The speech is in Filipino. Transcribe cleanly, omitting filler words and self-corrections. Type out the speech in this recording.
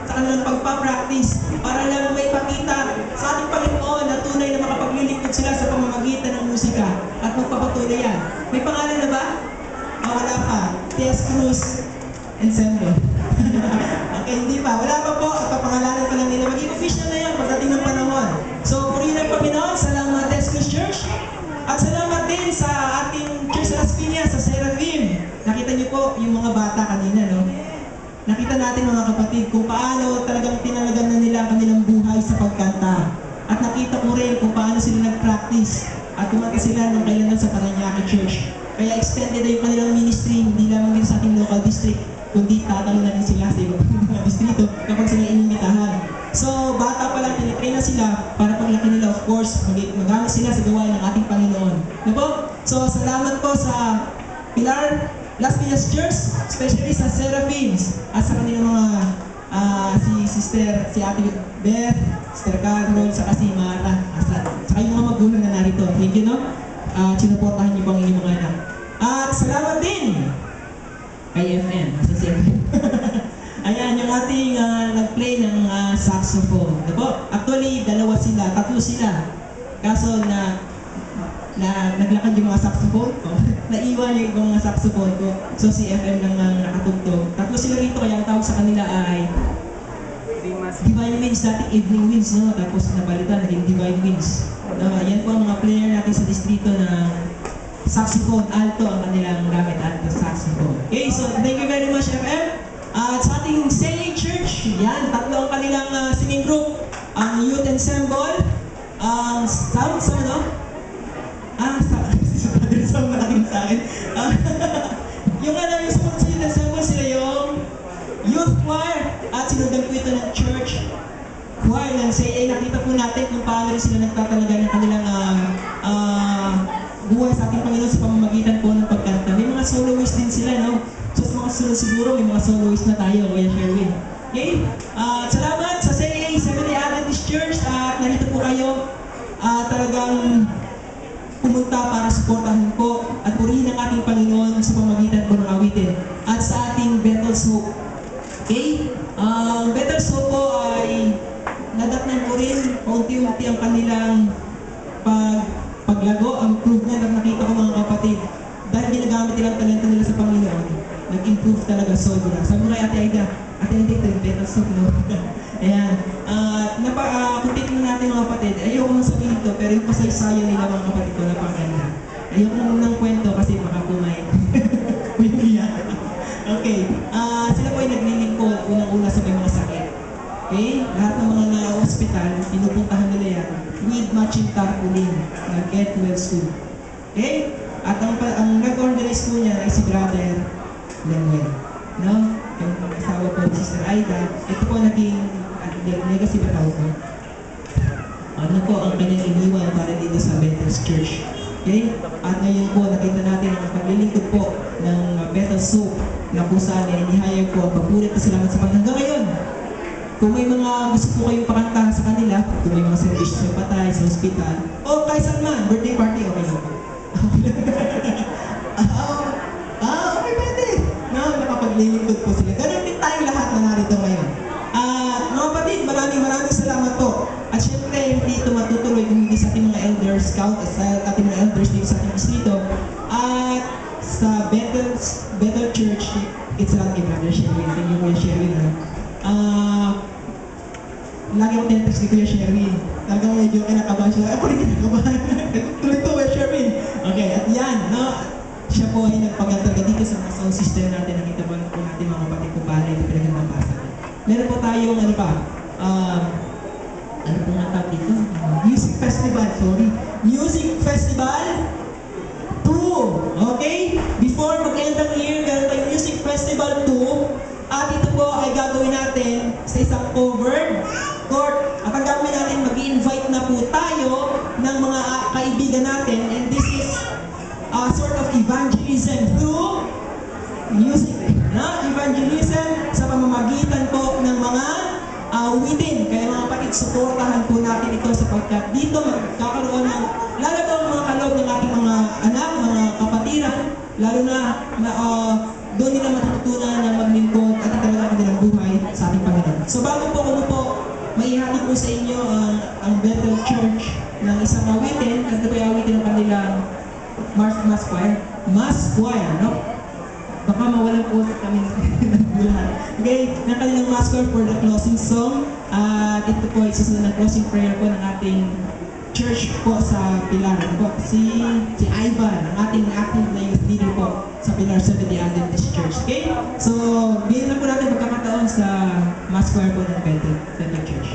sa kanilang pagpa-practice para lang may pakita sa ating Panginoon na tunay na makapaglilingkod sila sa pamamagitan ng musika at magpapatuloy yan. May pangalan na ba? Wala pa. T.S. Cruz Ensemble. Okay, hindi pa. Wala pa po. At papangalanan pa lang nila. Maging official na yan pagdating ng panahon. So, purihin ang Panginoon. Salamat T.S. Cruz Church. At salamat din sa ating Church Las Piñas, sa Seraphim. Nakita niyo po yung mga bata kanina, no? Nakita natin mga kapatid kung paano talagang tinalagan na nila ang kanilang buhay sa pagkanta. At nakita ko rin kung paano sila nag-practice at kumanta sila ng kailangan sa Paranaque Church. Kaya extended na yung kanilang ministry, hindi lamang din sa ating local district, kundi tatalo na rin sila sa ibang mga distrito kapag sila inimitahan. So, bata pa lang, tinitrain na sila para paglaki nila, of course, magamit sila sa gawain ng ating Panginoon. Ano po? So, salamat po sa Pilar Las Piñas Church, especially sa Seraphims at sa kanilang mga si Ate Beth, Sister Carol, saka si Mara, saka yung mga magulang na narito. Thank you, no? Sinuportahan niyo po ang inyong mga anak. At salamat din kay FM, sa FM. Ayan, yung ating nag-play ng saxophone. Diba? Actually, dalawa sila, tatlo sila. Kaso na naglakad yung mga saxophone ko. Naiwan yung mga saxophone ko. So si FM lang nakatugtog. Tatlo sila rito, kaya ang tawag sa kanila ay Divine Winds, dating Evening Winds, no? Tapos napalitan, naging Divine Winds. Yan po ang mga player natin sa distrito ng saxophone, alto ang kanilang gamit, alto saxophone. Okay, so thank you very much FM. At sa ating Sailing Church, yan, tatlo ang kanilang singing group. Ang Youth Ensemble, ang Sam, no? Sam na rin sa akin. Yung sumunod sa Youth Ensemble, sila yung Youth Choir. At sinundan po ito ng Church Choir ng CA. Nakita po natin kung paano rin sila nagtatalaga ng kanilang buhay sa ating Panginoon sa pamamagitan po ng pagkanta. May mga soloist din sila, no? So sa mga sunod siguro, may mga soloist na tayo, Kuya Sherwin. Okay? Salamat sa CA, Seventh-day Adventist Church. At narito po kayo. Talagang pumunta para suportahan po at purihin ang ating Panginoon sa pamamagitan po ng awitin. At sa ating Bethel's Hope. Okay? Ang Bethel's Hope po ay nadatnan ko rin paunti-unti ang kanilang paglago. Ang proof niya na nakita ko mga kapatid. Dahil ginagamit nilang talento nila sa Panginoon, nag-improve talaga sobra. Sabi mo kay Ate Aida, Ate Aida, ito yung Bethel's Hope, no? Ayan. Kung titignan natin mga kapatid, ayoko nang sabihin ito, pero yung kasaysayan nila mga kapatid ko na pangkanda. Ayoko nang kwento kasi baka kumay. Okay. Sila po ay naglilingkod unang-una sa may mga sakit. Okay? Lahat ng mga na-hospital, pinupuntahan nila yan with matching tarpaulin na Get Well School. Okay? At ang nag-organize po niya ay si Brother Lemuel. No? Yung asawa po ni Sister Aida. Ito po naging legacy ba tawag ko? Ano po ang kanyang iniwan para dito sa Bethel's Church. Okay? At ngayon po, nakita natin ang paglilingkod po ng Bethel's Hope na kung saan inihayag po ang papulit na salamat sa hanggang ngayon. Kung may mga gusto po kayong pakantahan sa kanila, kung may mga service sa patay, sa hospital, o kahit saan man, birthday party, okay lang po. Okay, pwede. Nakapaglilingkod po sila. Ganun din tayong lahat na narito ngayon. Mga kapatid, maraming salamat po. At syempre, hindi ito matutuloy kung hindi sa ating mga elders scout at sa ating mga elders dito sa ating distrito. At sa Bethel Church, it's lang kay Brother Sherwin. Thank you, Kuya Sherwin. Lagi ako tinetext ni Kuya Sherwin. Talagang medyo kinakabahan siya. Ako rin kinakabahan. Tuloy to, Kuya Sherwin. Okay, at yan, no? Siya po ay nagpagantalaga dito sa mga sound system natin. Nakita po natin mga kapatid ko pala yung pinagandang. Meron po tayong ano pa, ano po nga tawag dito? Music Festival, sorry. Music Festival 2, okay? Before mag-end ang year, meron tayong Music Festival 2. At ito po ay gagawin natin sa isang covered court. At ang gagawin natin, mag-i-invite na po tayo ng mga kaibigan natin. And this is a sort of evangelism through music. Evangelism sa pamamagitan po ng mga awitin. Kaya mga kapatid, suportahan po natin ito sapagkat dito magkakaroon ng lalo daw mga kaloob ng ating mga anak, mga kapatiran, lalo na doon nila matututunan na maglingkod at talaga kanilang buhay buhay sa ating Panginoon. So bago po ko po maihati po sa inyo ang Bethel Church ng isang awitin, at ito po yung awitin ng kanilang Mass Choir, no? Baka mawalan po kami ng bulan. Okay, ng kanilang Mass Choir for the closing song. At ito po ay susunod na closing prayer po ng ating church po sa Pilar. Po, si Ivan, ang ating active na youth leader po sa Pilar 70 Adventist Church. Okay? So, bigyan lang po natin magkakataon sa Mass Choir po ng Bethel Church.